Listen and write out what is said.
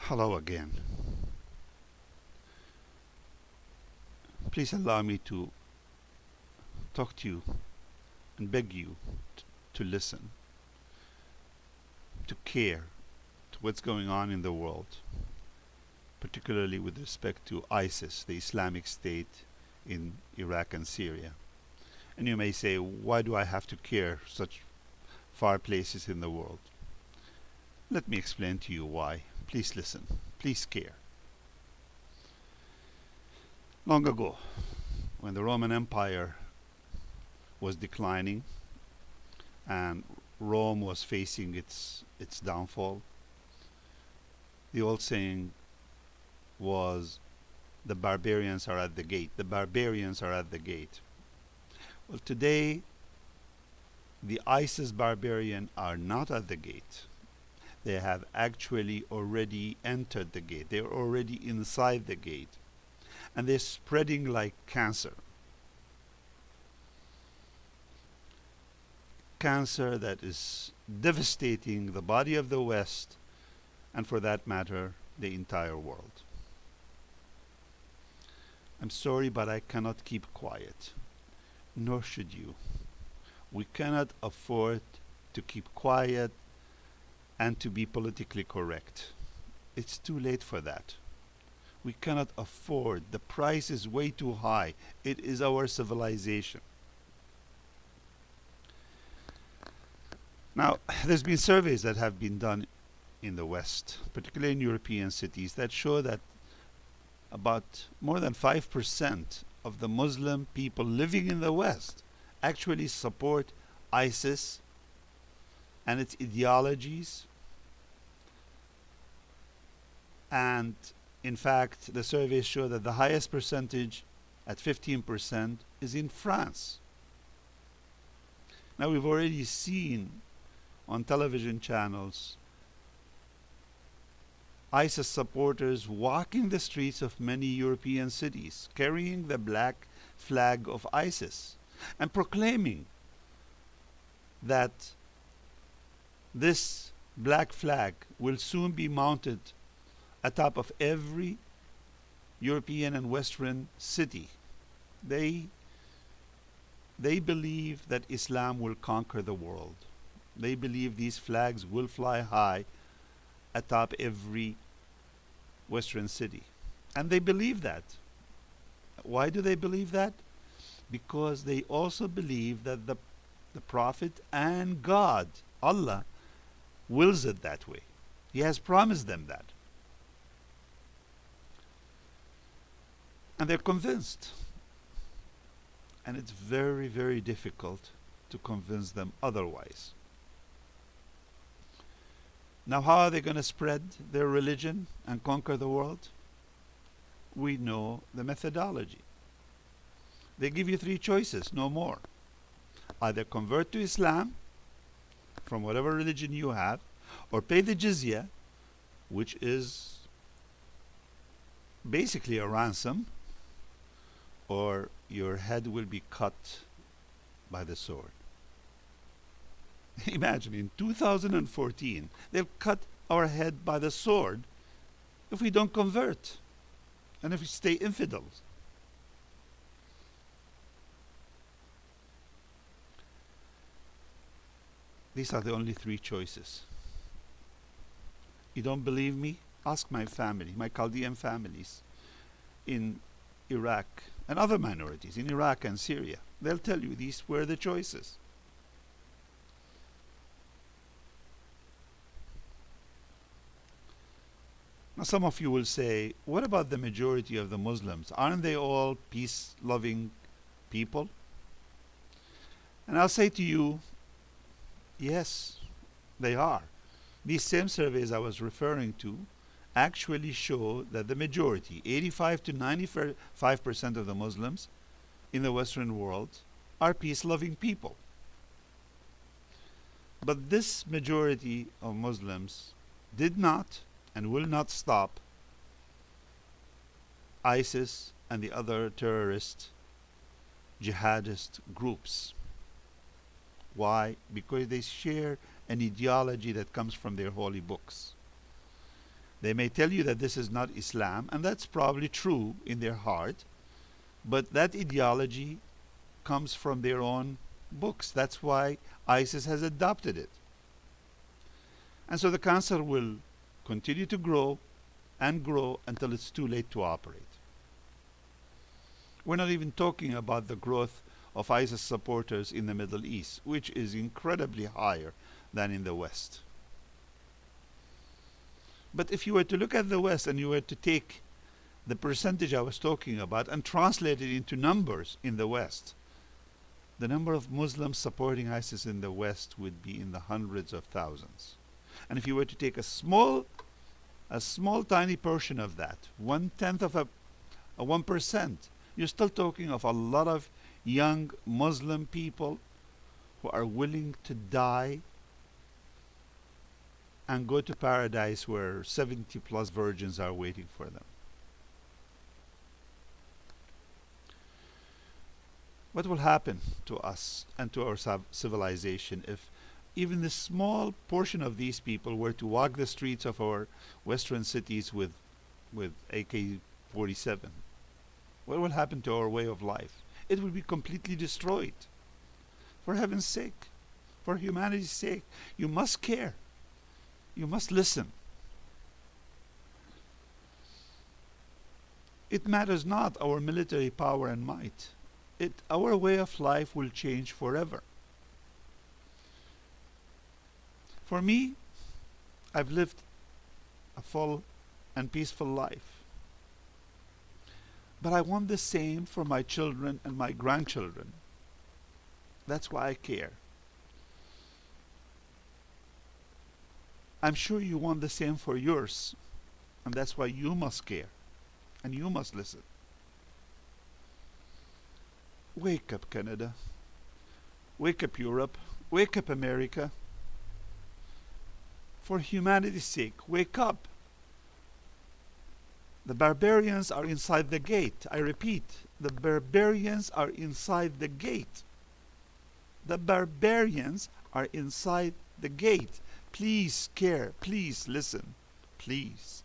Hello again. Please allow me to talk to you and beg you to listen, to care to what's going on in the world, particularly with respect to ISIS, the Islamic State in Iraq and Syria. And you may say, why do I have to care such far places in the world? Let me explain to you why. Please listen. Please care. Long ago, when the Roman Empire was declining and Rome was facing its downfall, the old saying was, the barbarians are at the gate. The barbarians are at the gate. Well, today, the ISIS barbarian are not at the gate. They have actually already entered the gate. They're already inside the gate. And they're spreading like cancer. Cancer that is devastating the body of the West, and for that matter, the entire world. I'm sorry, but I cannot keep quiet, nor should you. We cannot afford to keep quiet and to be politically correct. It's too late for that. We cannot afford. The price is way too high. It is our civilization. Now, there's been surveys that have been done in the West, particularly in European cities, that show that about more than 5% of the Muslim people living in the West actually support ISIS and its ideologies. And in fact, the surveys show that the highest percentage, at 15%, is in France. Now, we've already seen on television channels ISIS supporters walking the streets of many European cities, carrying the black flag of ISIS and proclaiming that this black flag will soon be mounted atop of every European and Western city. They believe that Islam will conquer the world. They believe these flags will fly high atop every Western city. And they believe that. Why do they believe that? Because they also believe that the Prophet and God, Allah, wills it that way. He has promised them that. And they're convinced. And it's very, very difficult to convince them otherwise. Now, how are they going to spread their religion and conquer the world? We know the methodology. They give you 3 choices, no more. Either convert to Islam, from whatever religion you have, or pay the jizya, which is basically a ransom, or your head will be cut by the sword. Imagine, in 2014, they'll cut our head by the sword if we don't convert and if we stay infidels. These are the only 3 choices. You don't believe me? Ask my family, my Chaldean families in Iraq and other minorities in Iraq and Syria. They'll tell you these were the choices. Now, some of you will say, what about the majority of the Muslims? Aren't they all peace-loving people? And I'll say to you, yes, they are. These same surveys I was referring to actually show that the majority, 85 to 95% of the Muslims in the Western world, are peace-loving people. But this majority of Muslims did not and will not stop ISIS and the other terrorist jihadist groups. Why? Because they share an ideology that comes from their holy books. They may tell you that this is not Islam, and that's probably true in their heart, but that ideology comes from their own books. That's why ISIS has adopted it. And so the cancer will continue to grow and grow until it's too late to operate. We're not even talking about the growth of ISIS supporters in the Middle East, which is incredibly higher than in the West. But if you were to look at the West and you were to take the percentage I was talking about and translate it into numbers in the West, the number of Muslims supporting ISIS in the West would be in the hundreds of thousands. And if you were to take a small tiny portion of that, 1/10 of a 1%, you're still talking of a lot of young Muslim people who are willing to die and go to paradise where 70 plus virgins are waiting for them. What will happen to us and to our civilization if even the small portion of these people were to walk the streets of our western cities with AK-47? What will happen to our way of life? It will be completely destroyed. For heaven's sake, for humanity's sake, you must care. You must listen. It matters not our military power and might. Our way of life will change forever. For me, I've lived a full and peaceful life. But I want the same for my children and my grandchildren. That's why I care. I'm sure you want the same for yours, and that's why you must care, and you must listen. Wake up, Canada. Wake up, Europe. Wake up, America. For humanity's sake, wake up. The barbarians are inside the gate. I repeat, the barbarians are inside the gate. The barbarians are inside the gate. Please care. Please listen. Please.